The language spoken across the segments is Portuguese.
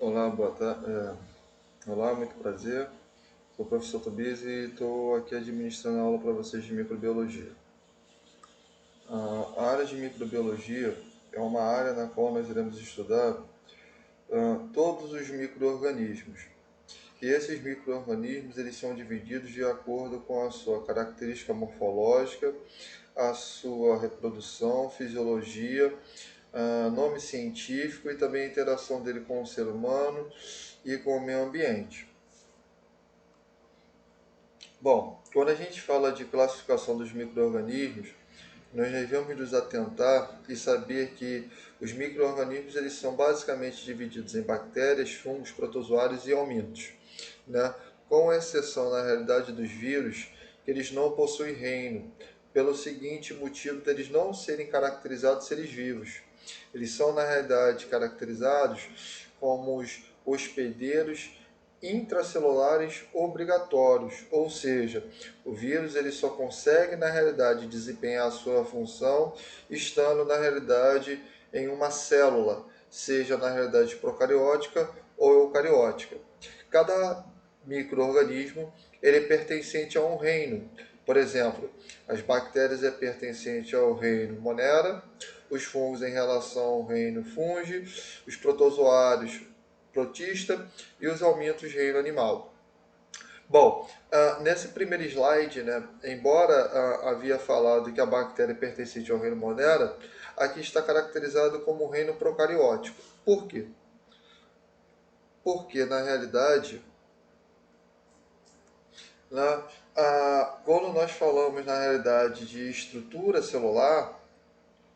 Olá, boa tarde. Olá, muito prazer. Sou o professor Tobias e estou aqui administrando a aula para vocês de microbiologia. A área de microbiologia é uma área na qual nós iremos estudar todos os micro-organismos. E esses micro-organismos eles são divididos de acordo com a sua característica morfológica, a sua reprodução, fisiologia, nome científico e também a interação dele com o ser humano e com o meio ambiente. Bom, quando a gente fala de classificação dos micro-organismos, nós devemos nos atentar e saber que os micro-organismos eles são basicamente divididos em bactérias, fungos, protozoários e homintos, né? Com exceção, na realidade, dos vírus, que eles não possuem reino, pelo seguinte motivo de eles não serem caracterizados seres vivos. Eles são, na realidade, caracterizados como os hospedeiros intracelulares obrigatórios, ou seja, o vírus ele só consegue na realidade desempenhar a sua função estando na realidade em uma célula, seja na realidade procariótica ou eucariótica. Cada microorganismo ele é pertencente a um reino. Por exemplo, as bactérias é pertencente ao reino Monera, os fungos em relação ao reino Fungi, os protozoários protista e os aumentos reino animal. Bom, nesse primeiro slide, né, embora havia falado que a bactéria pertencente ao reino Monera, aqui está caracterizado como reino procariótico. Por quê? Porque, na realidade, né, quando nós falamos, na realidade, de estrutura celular,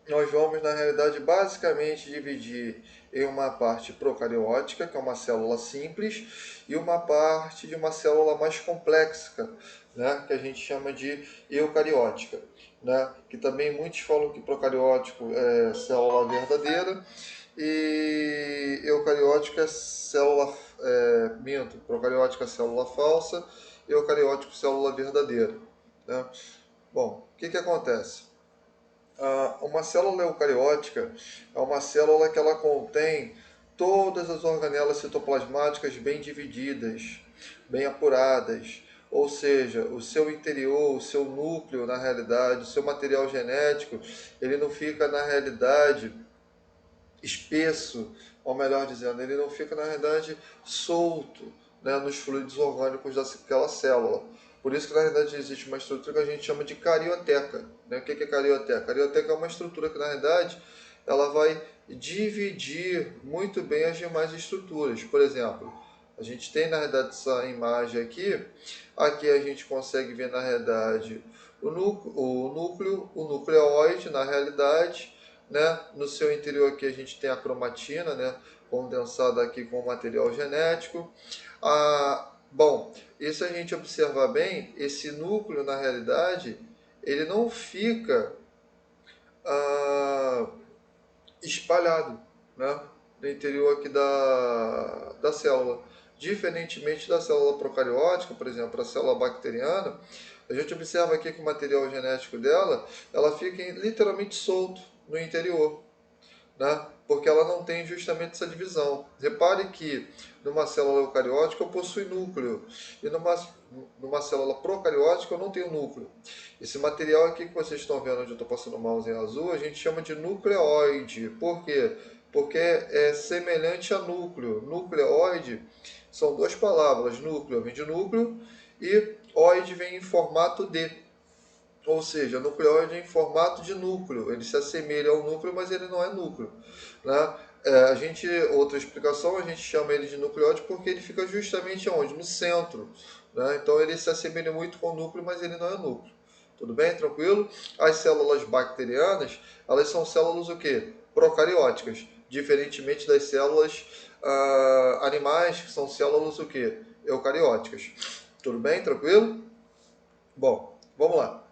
nós vamos, na realidade, basicamente dividir em uma parte procariótica, que é uma célula simples, e uma parte de uma célula mais complexa, né, que a gente chama de eucariótica. Né, que também muitos falam que procariótico é célula verdadeira e eucariótica é célula, procariótica é célula falsa e eucariótico célula verdadeira. Né. Bom, o que acontece? Uma célula eucariótica é uma célula que ela contém todas as organelas citoplasmáticas bem divididas, bem apuradas, ou seja, o seu interior, o seu núcleo, na realidade, o seu material genético, ele não fica, na realidade, espesso, ou melhor dizendo, ele não fica, na realidade, solto, né, nos fluidos orgânicos daquela célula. Por isso que, na realidade, existe uma estrutura que a gente chama de carioteca. Né? O que é carioteca? Carioteca é uma estrutura que, na realidade, ela vai dividir muito bem as demais estruturas. Por exemplo, a gente tem, na realidade, essa imagem aqui. Aqui a gente consegue ver, na realidade, o núcleo, o nucleóide, na realidade, né? No seu interior aqui a gente tem a cromatina, né? Condensada aqui com o material genético. Bom, e se a gente observar bem, esse núcleo, na realidade, ele não fica espalhado, né, no interior aqui da célula. Diferentemente da célula procariótica, por exemplo, a célula bacteriana, a gente observa aqui que o material genético dela, ela fica literalmente solto no interior, né? Porque ela não tem justamente essa divisão. Repare que numa célula eucariótica eu possuo núcleo, e numa célula procariótica eu não tenho núcleo. Esse material aqui que vocês estão vendo, onde eu estou passando o mouse em azul, a gente chama de nucleóide. Por quê? Porque é semelhante a núcleo. Nucleóide são duas palavras. Núcleo vem de núcleo e oide vem em formato de. Ou seja, nucleóide em formato de núcleo. Ele se assemelha ao núcleo, mas ele não é núcleo. Né? Outra explicação, a gente chama ele de nucleóide porque ele fica justamente onde? No centro. Né? Então ele se assemelha muito com o núcleo, mas ele não é núcleo. Tudo bem? Tranquilo? As células bacterianas, elas são células o quê? Procarióticas. Diferentemente das células animais, que são células o quê? Eucarióticas. Tudo bem? Tranquilo? Bom, vamos lá.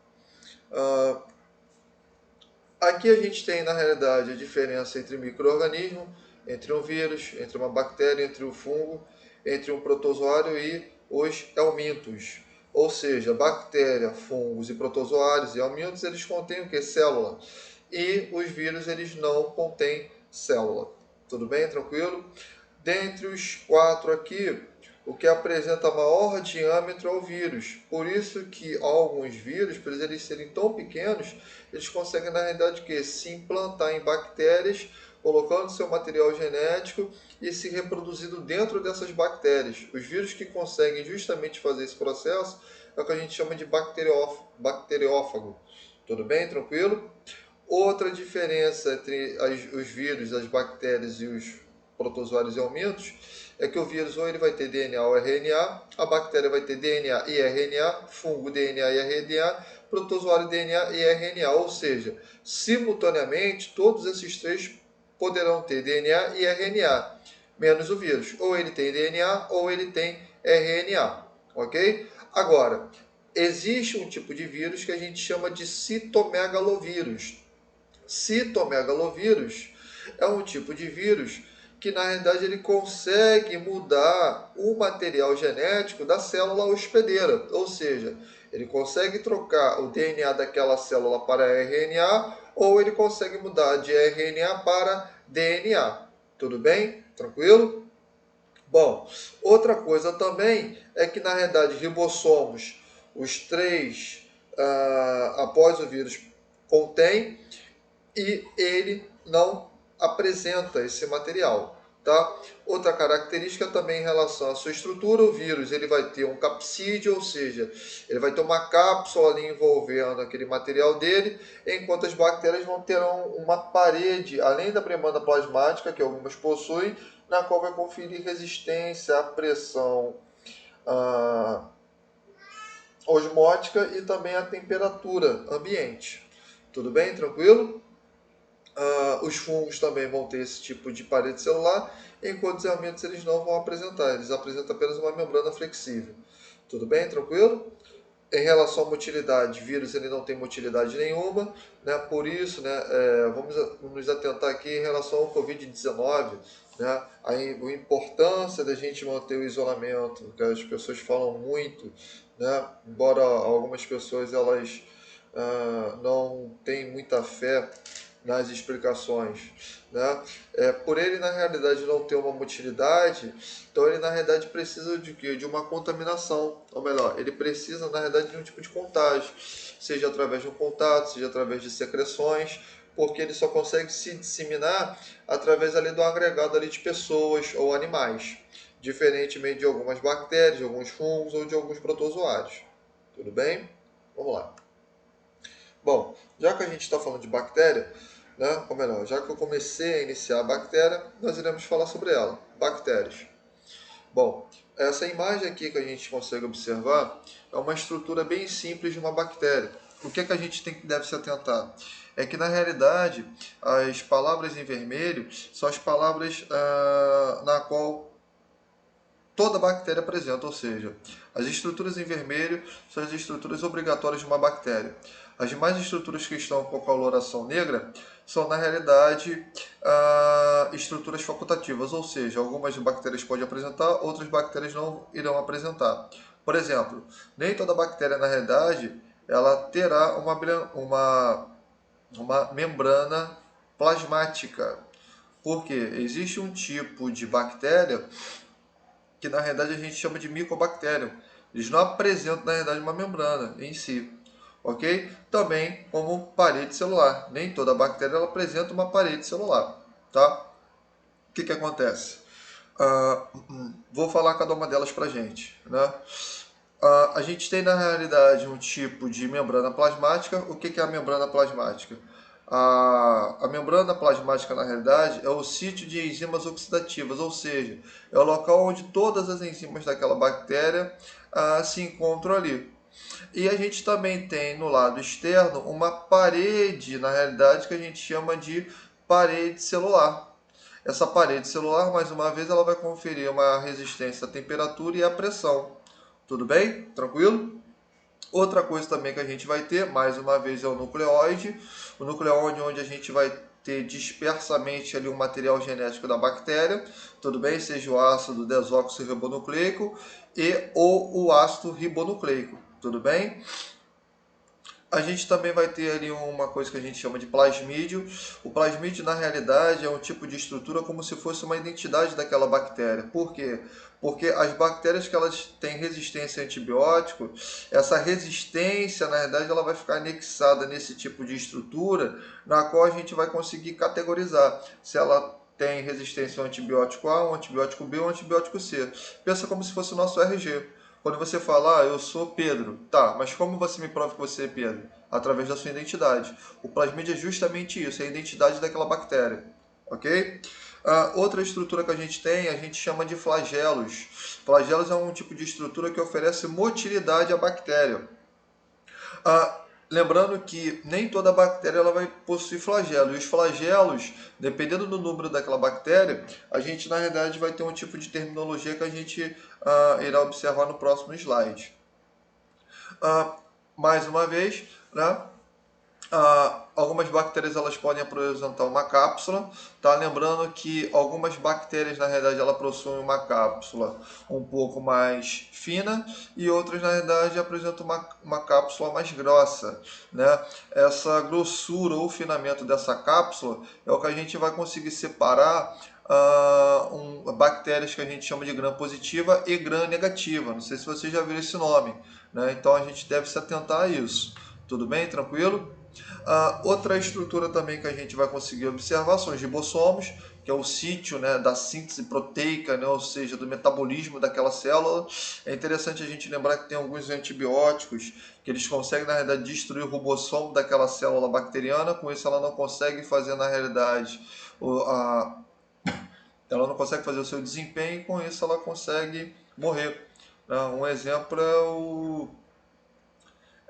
Aqui a gente tem, na realidade, a diferença entre micro-organismo, entre um vírus, entre uma bactéria, entre um fungo, entre um protozoário e os helmintos. Ou seja, bactéria, fungos e protozoários e helmintos, eles contêm o que? Célula. E os vírus, eles não contêm célula. Tudo bem? Tranquilo? Dentre os 4 aqui, o que apresenta maior diâmetro é o vírus. Por isso que alguns vírus, por eles serem tão pequenos, eles conseguem, na realidade, que se implantar em bactérias, colocando seu material genético e se reproduzindo dentro dessas bactérias. Os vírus que conseguem justamente fazer esse processo é o que a gente chama de bacteriófago. Tudo bem? Tranquilo? Outra diferença entre os vírus, as bactérias e os protozoários e helmintos é que o vírus ou ele vai ter DNA ou RNA, a bactéria vai ter DNA e RNA, fungo DNA e RNA, protozoário DNA e RNA, ou seja, simultaneamente todos esses três poderão ter DNA e RNA, menos o vírus. Ou ele tem DNA ou ele tem RNA, ok? Agora, existe um tipo de vírus que a gente chama de citomegalovírus. Citomegalovírus é um tipo de vírus que, na realidade, ele consegue mudar o material genético da célula hospedeira, ou seja, ele consegue trocar o DNA daquela célula para RNA ou ele consegue mudar de RNA para DNA. Tudo bem? Tranquilo? Bom, outra coisa também é que, na realidade, ribossomos, os três, após o vírus, contém e ele não apresenta esse material. Tá? Outra característica também em relação à sua estrutura, o vírus ele vai ter um capsídeo, ou seja, ele vai ter uma cápsula ali envolvendo aquele material dele, enquanto as bactérias vão ter uma parede, além da membrana plasmática, que algumas possuem, na qual vai conferir resistência à pressão osmótica e também à temperatura ambiente. Tudo bem? Tranquilo? Os fungos também vão ter esse tipo de parede celular, enquanto os helmintos eles não vão apresentar, eles apresentam apenas uma membrana flexível. Tudo bem? Tranquilo? Em relação à motilidade, vírus ele não tem motilidade nenhuma, né? Por isso, né, vamos nos atentar aqui em relação ao Covid-19, né? A importância da gente manter o isolamento, que as pessoas falam muito, né? Embora algumas pessoas elas não tenham muita fé nas explicações, né? Por ele na realidade não ter uma motilidade, então ele na realidade precisa de quê? De uma contaminação, ou melhor, ele precisa na realidade de um tipo de contágio, seja através de um contato, seja através de secreções, porque ele só consegue se disseminar através ali do agregado ali de pessoas ou animais, diferentemente de algumas bactérias, de alguns fungos ou de alguns protozoários. Tudo bem? Vamos lá. Bom, já que a gente está falando de bactéria, né? Ou melhor, já que eu comecei a iniciar a bactéria, nós iremos falar sobre ela, bactérias. Bom, essa imagem aqui que a gente consegue observar é uma estrutura bem simples de uma bactéria. O que, é que a gente deve se atentar? É que, na realidade, as palavras em vermelho são as palavras na qual toda bactéria apresenta, ou seja, as estruturas em vermelho são as estruturas obrigatórias de uma bactéria. As demais estruturas que estão com a coloração negra são, na realidade, estruturas facultativas, ou seja, algumas bactérias podem apresentar, outras bactérias não irão apresentar. Por exemplo, nem toda bactéria, na realidade, ela terá uma membrana plasmática, porque existe um tipo de bactéria que na realidade a gente chama de micobactéria. Eles não apresentam, na realidade, uma membrana em si. Ok? Também como parede celular. Nem toda bactéria ela apresenta uma parede celular. Tá? O que acontece? Vou falar cada uma delas para a gente. Né? A gente tem, na realidade, um tipo de membrana plasmática. O que é a membrana plasmática? A membrana plasmática, na realidade, é o sítio de enzimas oxidativas, ou seja, é o local onde todas as enzimas daquela bactéria se encontram ali. E a gente também tem no lado externo uma parede, na realidade, que a gente chama de parede celular. Essa parede celular, mais uma vez, ela vai conferir uma resistência à temperatura e à pressão. Tudo bem? Tranquilo? Outra coisa também que a gente vai ter, mais uma vez, é o nucleóide. O nucleóide onde a gente vai ter dispersamente ali o material genético da bactéria, tudo bem? Seja o ácido desoxirribonucleico e ou o ácido ribonucleico, tudo bem? A gente também vai ter ali uma coisa que a gente chama de plasmídio. O plasmídio, na realidade, é um tipo de estrutura como se fosse uma identidade daquela bactéria. Por quê? Porque as bactérias que elas têm resistência a antibiótico, essa resistência, na realidade, ela vai ficar anexada nesse tipo de estrutura, na qual a gente vai conseguir categorizar se ela tem resistência ao antibiótico A, ao antibiótico B ou ao antibiótico C. Pensa como se fosse o nosso RG. Quando você fala, eu sou Pedro, tá, mas como você me prova que você é Pedro? Através da sua identidade. O plasmídio é justamente isso, é a identidade daquela bactéria, ok? Outra estrutura que a gente chama de flagelos. Flagelos é um tipo de estrutura que oferece motilidade à bactéria. Lembrando que nem toda bactéria ela vai possuir flagelo. E os flagelos, dependendo do número daquela bactéria, a gente na realidade vai ter um tipo de terminologia que a gente irá observar no próximo slide. Mais uma vez, né? Algumas bactérias elas podem apresentar uma cápsula, tá? Lembrando que algumas bactérias na realidade ela possuem uma cápsula um pouco mais fina e outras na realidade apresentam uma cápsula mais grossa, né? Essa grossura ou finamento dessa cápsula é o que a gente vai conseguir separar bactérias que a gente chama de gram positiva e gram negativa. Não sei se você já viu esse nome, né? Então a gente deve se atentar a isso. Tudo bem? Tranquilo? Outra estrutura também que a gente vai conseguir observar são os ribossomos, que é o sítio, né, da síntese proteica, né, ou seja, do metabolismo daquela célula. É interessante a gente lembrar que tem alguns antibióticos que eles conseguem, na realidade, destruir o ribossomo daquela célula bacteriana, com isso ela não consegue fazer, na realidade, ela não consegue fazer o seu desempenho e com isso ela consegue morrer. Um exemplo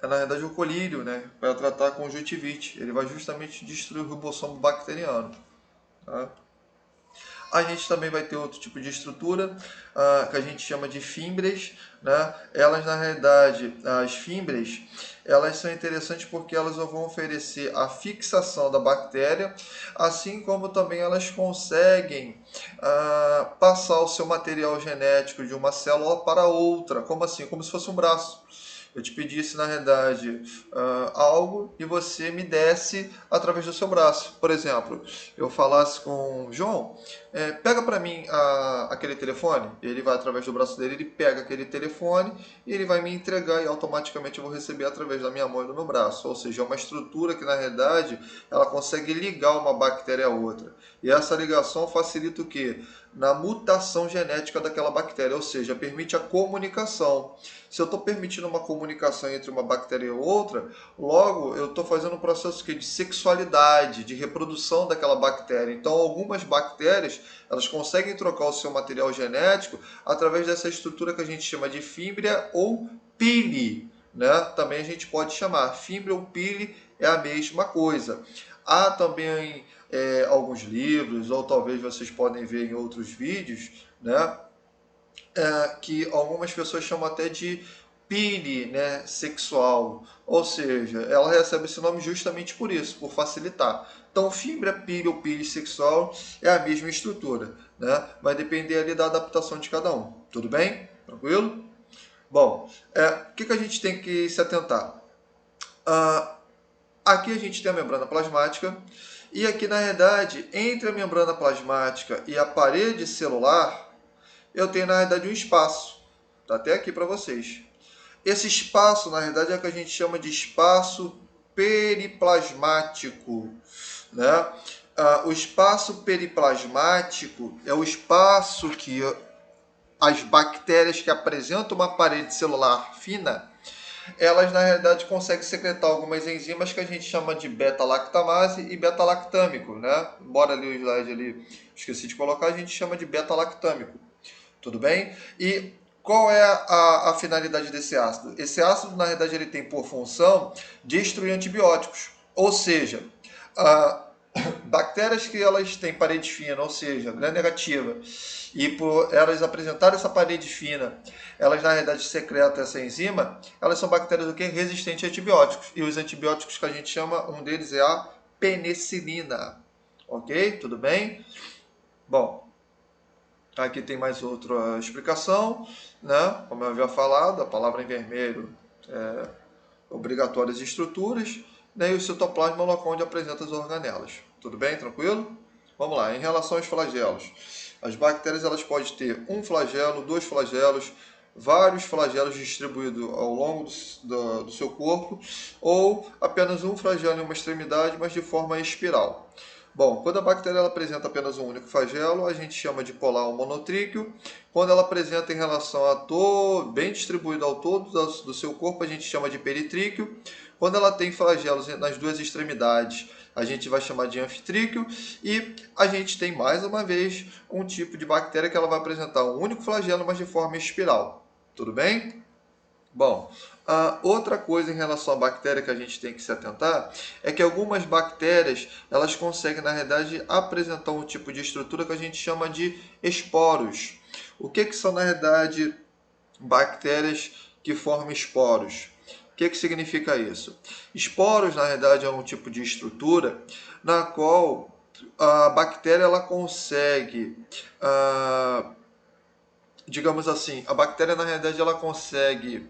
é na verdade o colírio, né, para tratar conjuntivite. Ele vai justamente destruir o ribossomo bacteriano. Tá? A gente também vai ter outro tipo de estrutura que a gente chama de fímbrias, né? Elas na realidade, as fímbrias, elas são interessantes porque elas vão oferecer a fixação da bactéria, assim como também elas conseguem passar o seu material genético de uma célula para outra, como assim, como se fosse um braço. Eu te pedisse, na realidade, algo e você me desse através do seu braço. Por exemplo, eu falasse com o João, pega para mim aquele telefone. Ele vai através do braço dele, ele pega aquele telefone e ele vai me entregar e automaticamente eu vou receber através da minha mão e do meu braço. Ou seja, é uma estrutura que, na realidade, ela consegue ligar uma bactéria a outra. E essa ligação facilita o quê? Na mutação genética daquela bactéria, ou seja, permite a comunicação. Se eu estou permitindo uma comunicação entre uma bactéria e outra, logo eu estou fazendo um processo de sexualidade, de reprodução daquela bactéria. Então, algumas bactérias elas conseguem trocar o seu material genético através dessa estrutura que a gente chama de fímbria ou pili. Né? Também a gente pode chamar fímbria ou pili, é a mesma coisa. Há também alguns livros, ou talvez vocês podem ver em outros vídeos, né? Que algumas pessoas chamam até de pili, né, sexual, ou seja, ela recebe esse nome justamente por isso, por facilitar. Então, fibra, pili ou pili sexual é a mesma estrutura, né? Vai depender ali da adaptação de cada um. Tudo bem? Tranquilo? Bom, o que a gente tem que se atentar? Aqui a gente tem a membrana plasmática e aqui na realidade, entre a membrana plasmática e a parede celular, eu tenho na realidade um espaço. Está até aqui para vocês. Esse espaço, na realidade, é o que a gente chama de espaço periplasmático. Né? O espaço periplasmático é o espaço que as bactérias que apresentam uma parede celular fina, elas na realidade conseguem secretar algumas enzimas que a gente chama de beta-lactamase e beta-lactâmico. Né? Embora ali o slide ali esqueci de colocar, a gente chama de beta-lactâmico. Tudo bem? E qual é a finalidade desse ácido? Esse ácido, na verdade, ele tem por função destruir antibióticos. Ou seja, bactérias que elas têm parede fina, ou seja, gram-negativa, e por elas apresentarem essa parede fina, elas na realidade secretam essa enzima, elas são bactérias do que? Resistentes a antibióticos. E os antibióticos que a gente chama, um deles é a penicilina. Ok? Tudo bem? Bom, aqui tem mais outra explicação, né? Como eu havia falado, a palavra em vermelho obrigatórias estruturas, né, e o citoplasma é o local onde apresenta as organelas. Tudo bem? Tranquilo? Vamos lá. Em relação aos flagelos, as bactérias elas podem ter um flagelo, dois flagelos, vários flagelos distribuídos ao longo do seu corpo, ou apenas um flagelo em uma extremidade, mas de forma espiral. Bom, quando a bactéria ela apresenta apenas um único flagelo, a gente chama de polar ou monotríquio. Quando ela apresenta em relação a todo, bem distribuído ao todo do seu corpo, a gente chama de peritríquio. Quando ela tem flagelos nas duas extremidades, a gente vai chamar de anfitríquio. E a gente tem, mais uma vez, um tipo de bactéria que ela vai apresentar um único flagelo, mas de forma espiral. Tudo bem? Bom, outra coisa em relação à bactéria que a gente tem que se atentar é que algumas bactérias elas conseguem, na realidade, apresentar um tipo de estrutura que a gente chama de esporos. O que são, na realidade, bactérias que formam esporos? O que significa isso? Esporos, na realidade, é um tipo de estrutura na qual a bactéria ela consegue digamos assim, a bactéria na realidade ela consegue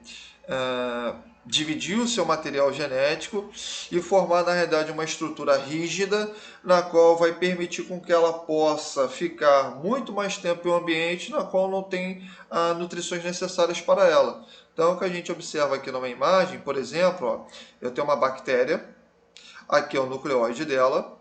dividir o seu material genético e formar na realidade uma estrutura rígida na qual vai permitir com que ela possa ficar muito mais tempo em um ambiente na qual não tem nutrições necessárias para ela. Então o que a gente observa aqui numa imagem, por exemplo, ó, eu tenho uma bactéria, aqui é o nucleóide dela,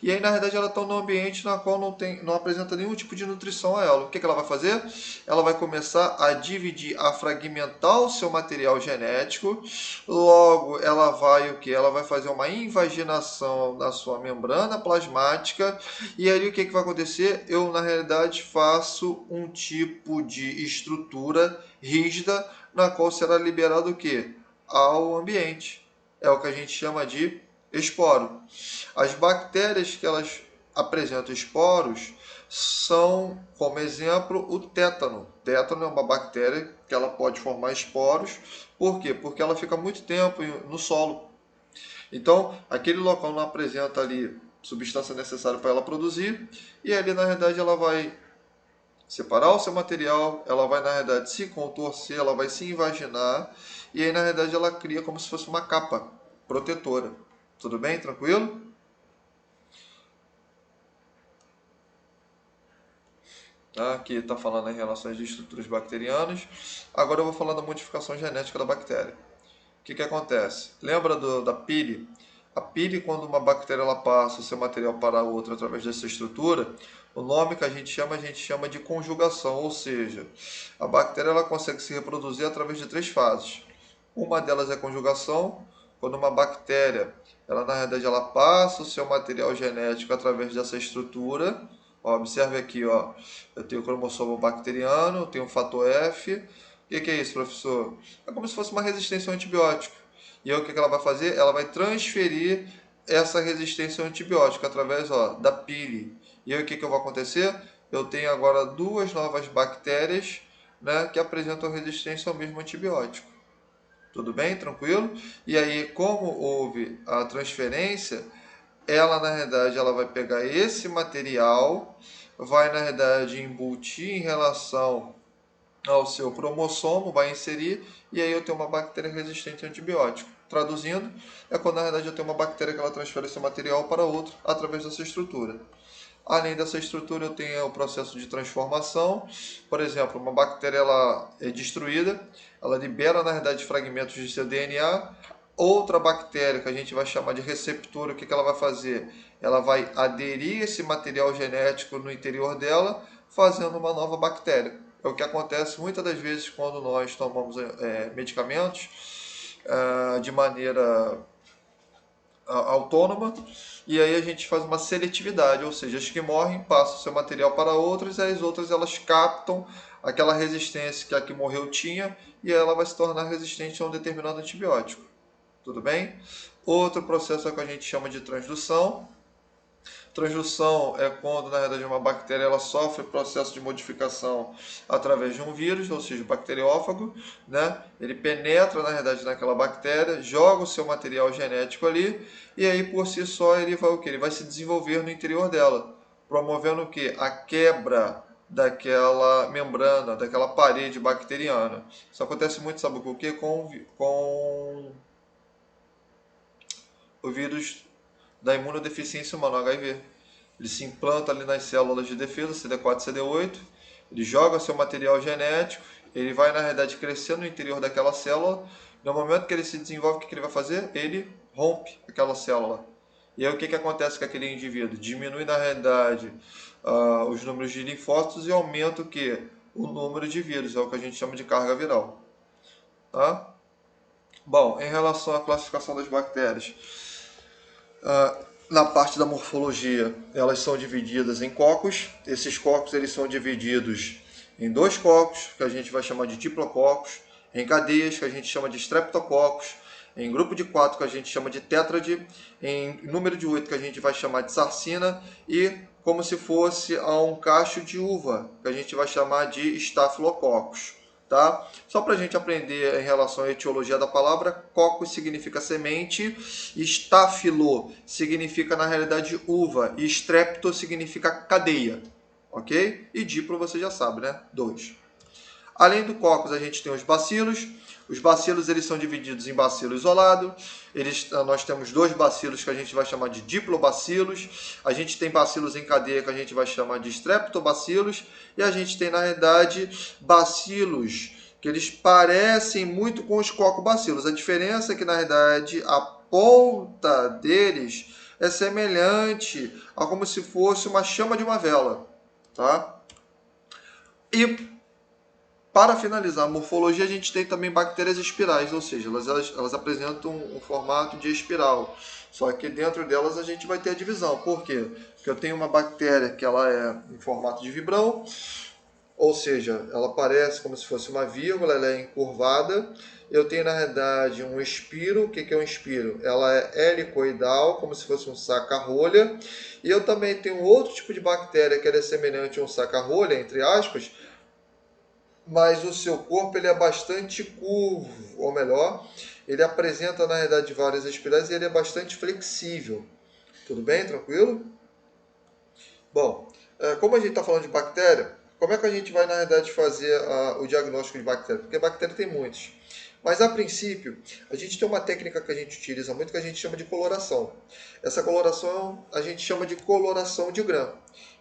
e aí, na verdade, ela está num ambiente na qual não apresenta nenhum tipo de nutrição a ela. O que ela vai fazer? Ela vai começar a dividir, a fragmentar o seu material genético. Logo, ela vai o que? Ela vai fazer uma invaginação na sua membrana plasmática. E aí, o que vai acontecer? Eu, na realidade, faço um tipo de estrutura rígida na qual será liberado o que? Ao ambiente. É o que a gente chama de esporo. As bactérias que elas apresentam esporos são, como exemplo, o tétano. Tétano é uma bactéria que ela pode formar esporos. Por quê? Porque ela fica muito tempo no solo. Então, aquele local não apresenta ali substância necessária para ela produzir, e ali na verdade ela vai separar o seu material, ela vai na verdade se contorcer, ela vai se invaginar, e aí na verdade ela cria como se fosse uma capa protetora. Tudo bem? Tranquilo? Tá? Aqui está falando em relações de estruturas bacterianas. Agora eu vou falar da modificação genética da bactéria. O que acontece? Lembra da pile? A pile, quando uma bactéria ela passa o seu material para outra através dessa estrutura, o nome que a gente chama de conjugação, ou seja, a bactéria ela consegue se reproduzir através de três fases. Uma delas é a conjugação, quando uma bactéria, ela na verdade ela passa o seu material genético através dessa estrutura. Ó, observe aqui, ó, eu tenho o cromossomo bacteriano, eu tenho o fator F. O que é isso, professor? É como se fosse uma resistência ao antibiótico. E aí o que ela vai fazer? Ela vai transferir essa resistência ao antibiótico através da pile. E aí o que vai acontecer? Eu tenho agora duas novas bactérias, né, que apresentam resistência ao mesmo antibiótico. Tudo bem? Tranquilo? E aí, como houve a transferência, ela na realidade ela vai pegar esse material, vai na realidade embutir em relação ao seu cromossomo, vai inserir, e aí eu tenho uma bactéria resistente a antibiótico. Traduzindo, é quando na realidade eu tenho uma bactéria que ela transfere esse material para outro através dessa estrutura. Além dessa estrutura, eu tenho o processo de transformação. Por exemplo, uma bactéria ela é destruída, ela libera, na verdade, fragmentos de seu DNA. Outra bactéria, que a gente vai chamar de receptora, o que ela vai fazer? Ela vai aderir esse material genético no interior dela, fazendo uma nova bactéria. É o que acontece muitas das vezes quando nós tomamos medicamentos de maneira autônoma, e aí a gente faz uma seletividade, ou seja, as que morrem passam seu material para outras, e as outras elas captam aquela resistência que a que morreu tinha, e ela vai se tornar resistente a um determinado antibiótico. Tudo bem? Outro processo é o que a gente chama de transdução. Transdução é quando, na verdade, uma bactéria ela sofre processo de modificação através de um vírus, ou seja, bacteriófago, né? Ele penetra, na verdade, naquela bactéria, joga o seu material genético ali, e aí, por si só, ele vai o quê? Ele vai se desenvolver no interior dela, promovendo o quê? A quebra daquela membrana, daquela parede bacteriana. Isso acontece muito, sabe o quê? Com o vírus da imunodeficiência humana, HIV. Ele se implanta ali nas células de defesa, CD4 e CD8, ele joga seu material genético, ele vai, na realidade, crescer no interior daquela célula. No momento que ele se desenvolve, o que ele vai fazer? Ele rompe aquela célula. E aí o que acontece com aquele indivíduo? Diminui, na realidade, os números de linfócitos e aumenta o quê? O número de vírus, é o que a gente chama de carga viral. Tá? Bom, em relação à classificação das bactérias, na parte da morfologia, elas são divididas em cocos. Esses cocos eles são divididos em dois cocos, que a gente vai chamar de diplococos, em cadeias, que a gente chama de streptococos, em grupo de 4, que a gente chama de tétrade, em número de 8, que a gente vai chamar de sarcina, e como se fosse um cacho de uva, que a gente vai chamar de estafilococos. Tá? Só para a gente aprender em relação à etiologia da palavra, cocos significa semente, estáfilo significa na realidade uva, e strepto significa cadeia, ok? E diplo você já sabe, né? 2. Além do cocos, a gente tem os bacilos. Os bacilos eles são divididos em bacilo isolado. Nós temos dois bacilos que a gente vai chamar de diplobacilos. A gente tem bacilos em cadeia que a gente vai chamar de streptobacilos. E a gente tem, na realidade, bacilos que eles parecem muito com os cocobacilos. A diferença é que, na realidade, a ponta deles é semelhante a como se fosse uma chama de uma vela. Tá? E para finalizar a morfologia, a gente tem também bactérias espirais, ou seja, elas apresentam um formato de espiral. Só que dentro delas a gente vai ter a divisão. Por quê? Porque eu tenho uma bactéria que ela é em formato de vibrão, ou seja, ela parece como se fosse uma vírgula, ela é encurvada. Eu tenho, na realidade, um espiro. O que é um espiro? Ela é helicoidal, como se fosse um saca-rolha. E eu também tenho outro tipo de bactéria que ela é semelhante a um saca-rolha, entre aspas, mas o seu corpo ele é bastante curvo, ou melhor, ele apresenta, na realidade, várias espirais e ele é bastante flexível. Tudo bem? Tranquilo? Bom, como a gente está falando de bactéria, como é que a gente vai, na realidade, fazer o diagnóstico de bactéria? Porque bactéria tem muitos. Mas, a princípio, a gente tem uma técnica que a gente utiliza muito que a gente chama de coloração. Essa coloração a gente chama de coloração de Gram.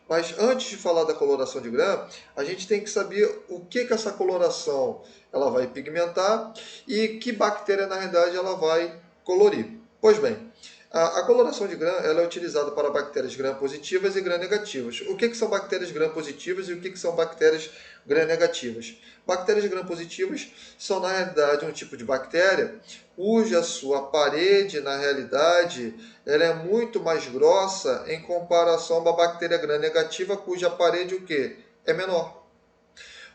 Mas antes de falar da coloração de Gram, a gente tem que saber o que essa coloração ela vai pigmentar e que bactéria, na realidade, ela vai colorir. Pois bem, a coloração de Gram ela é utilizada para bactérias Gram positivas e Gram negativas. O que são bactérias Gram positivas e o que são bactérias Gram negativas? Bactérias Gram positivas são, na realidade, um tipo de bactéria cuja sua parede, na realidade, ela é muito mais grossa em comparação a uma bactéria Gram negativa, cuja parede o quê? É menor.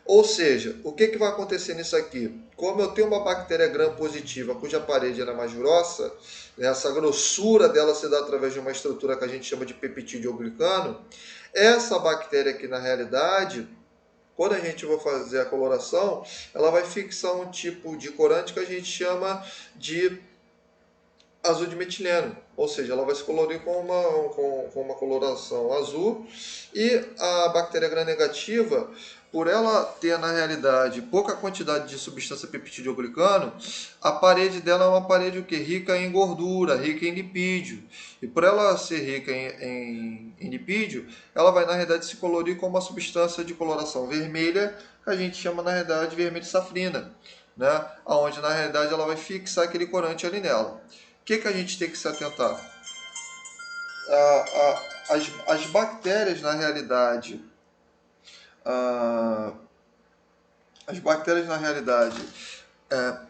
Ou seja, o que vai acontecer nisso aqui? Como eu tenho uma bactéria Gram positiva, cuja parede é mais grossa, essa grossura dela se dá através de uma estrutura que a gente chama de peptídeo glicano, essa bactéria aqui, na realidade, quando a gente vai fazer a coloração, ela vai fixar um tipo de corante que a gente chama de azul de metileno, ou seja, ela vai se colorir com uma coloração azul. E a bactéria Gram negativa, por ela ter na realidade pouca quantidade de substância peptidoglicano, a parede dela é uma parede o quê? Rica em gordura, rica em lipídio. E por ela ser rica em lipídio, ela vai na realidade se colorir com uma substância de coloração vermelha, que a gente chama na realidade de vermelho safrina, né? Onde na realidade ela vai fixar aquele corante ali nela. O que a gente tem que se atentar? As bactérias, na realidade, as bactérias, na realidade,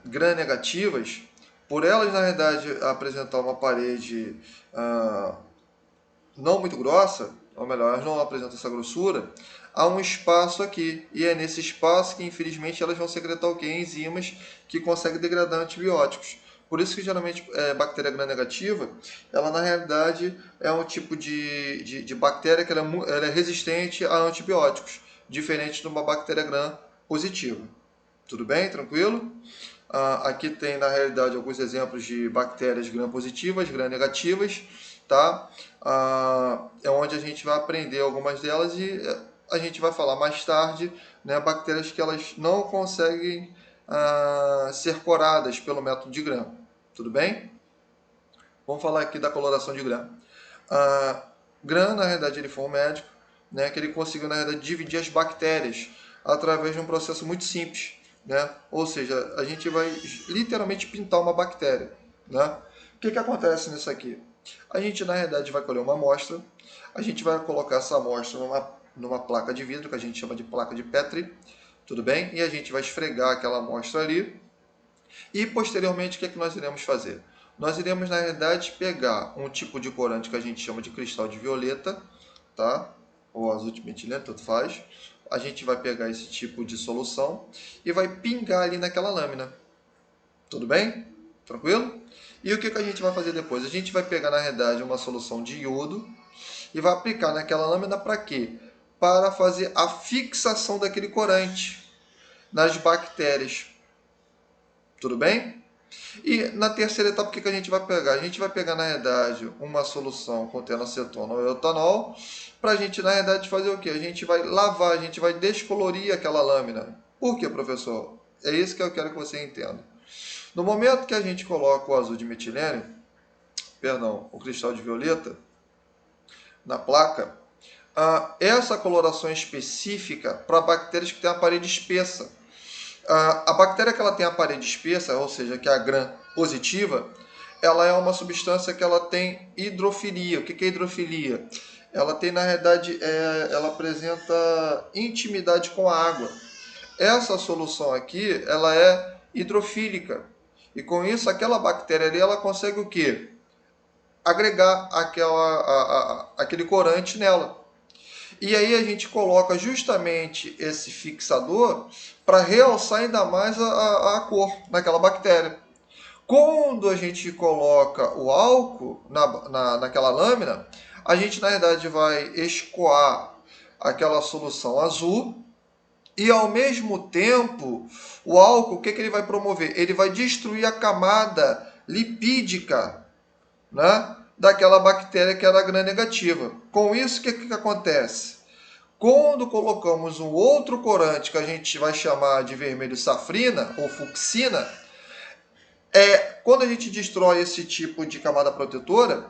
Gram negativas, por elas, na realidade, apresentar uma parede não muito grossa, ou melhor, elas não apresentam essa grossura, há um espaço aqui. E é nesse espaço que, infelizmente, elas vão secretar o quê? Enzimas que conseguem degradar antibióticos. Por isso que, geralmente, bactéria gram-negativa, ela, na realidade, é um tipo de bactéria que ela é resistente a antibióticos, diferente de uma bactéria gram-positiva. Tudo bem? Tranquilo? Aqui tem, na realidade, alguns exemplos de bactérias gram-positivas, gram-negativas, tá? É onde a gente vai aprender algumas delas e a gente vai falar mais tarde, né, bactérias que elas não conseguem ser coradas pelo método de Gram. Tudo bem? Vamos falar aqui da coloração de Gram. Gram, na realidade, ele foi um médico, né, que ele conseguiu, na realidade, dividir as bactérias através de um processo muito simples, né? Ou seja, a gente vai literalmente pintar uma bactéria, né? O que acontece nisso aqui? A gente, na realidade, vai colher uma amostra, a gente vai colocar essa amostra numa placa de vidro, que a gente chama de placa de Petri, tudo bem? E a gente vai esfregar aquela amostra ali, e posteriormente, o que nós iremos fazer? Nós iremos, na realidade, pegar um tipo de corante que a gente chama de cristal de violeta, tá? Ou azul de metileno, tanto faz. A gente vai pegar esse tipo de solução e vai pingar ali naquela lâmina. Tudo bem? Tranquilo? E o que a gente vai fazer depois? A gente vai pegar, na realidade, uma solução de iodo e vai aplicar naquela lâmina para quê? Para fazer a fixação daquele corante nas bactérias. Tudo bem? E na terceira etapa, o que a gente vai pegar? A gente vai pegar, na realidade, uma solução contendo acetona ou etanol, para a gente, na realidade, fazer o quê? A gente vai lavar, a gente vai descolorir aquela lâmina. Por quê, professor? É isso que eu quero que você entenda. No momento que a gente coloca o azul de metilene, perdão, o cristal de violeta, na placa, essa coloração específica para bactérias que têm a parede espessa. A bactéria que ela tem a parede espessa, ou seja, que é a gram positiva, ela é uma substância que ela tem hidrofilia. O que é hidrofilia? Ela tem, na realidade, ela apresenta intimidade com a água. Essa solução aqui, ela é hidrofílica. E com isso, aquela bactéria ali, ela consegue o quê? Agregar aquele corante nela. E aí a gente coloca justamente esse fixador para realçar ainda mais a cor naquela bactéria. Quando a gente coloca o álcool naquela lâmina, a gente na verdade vai escoar aquela solução azul e ao mesmo tempo o álcool, o que ele vai promover? Ele vai destruir a camada lipídica, né, daquela bactéria que era gram-negativa. Com isso, o que acontece? Quando colocamos um outro corante que a gente vai chamar de vermelho safrina ou fucsina, quando a gente destrói esse tipo de camada protetora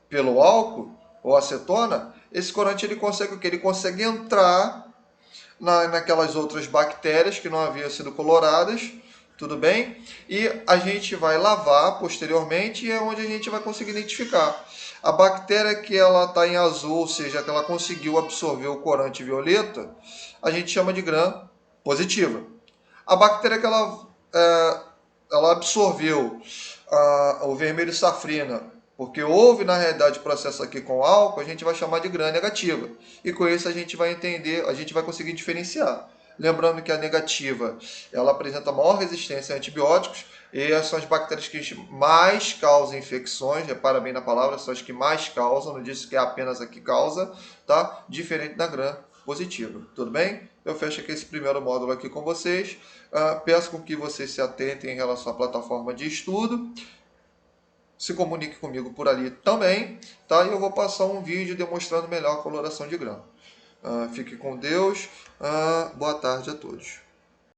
pelo álcool ou acetona, esse corante ele consegue o quê? Ele consegue entrar naquelas outras bactérias que não haviam sido coloradas, tudo bem? E a gente vai lavar posteriormente e é onde a gente vai conseguir identificar. A bactéria que ela está em azul, ou seja, que ela conseguiu absorver o corante violeta, a gente chama de gram positiva. A bactéria que ela absorveu o vermelho safrina, porque houve na realidade processo aqui com álcool, a gente vai chamar de gram negativa. E com isso a gente vai entender, a gente vai conseguir diferenciar. Lembrando que a negativa, ela apresenta maior resistência a antibióticos e essas são as bactérias que mais causam infecções, repara bem na palavra, são as que mais causam, não disse que é apenas a que causa, tá? Diferente da gram positiva, tudo bem? Eu fecho aqui esse primeiro módulo aqui com vocês, peço com que vocês se atentem em relação à plataforma de estudo, se comunique comigo por ali também, tá? E eu vou passar um vídeo demonstrando melhor a coloração de grão. Fique com Deus. Boa tarde a todos.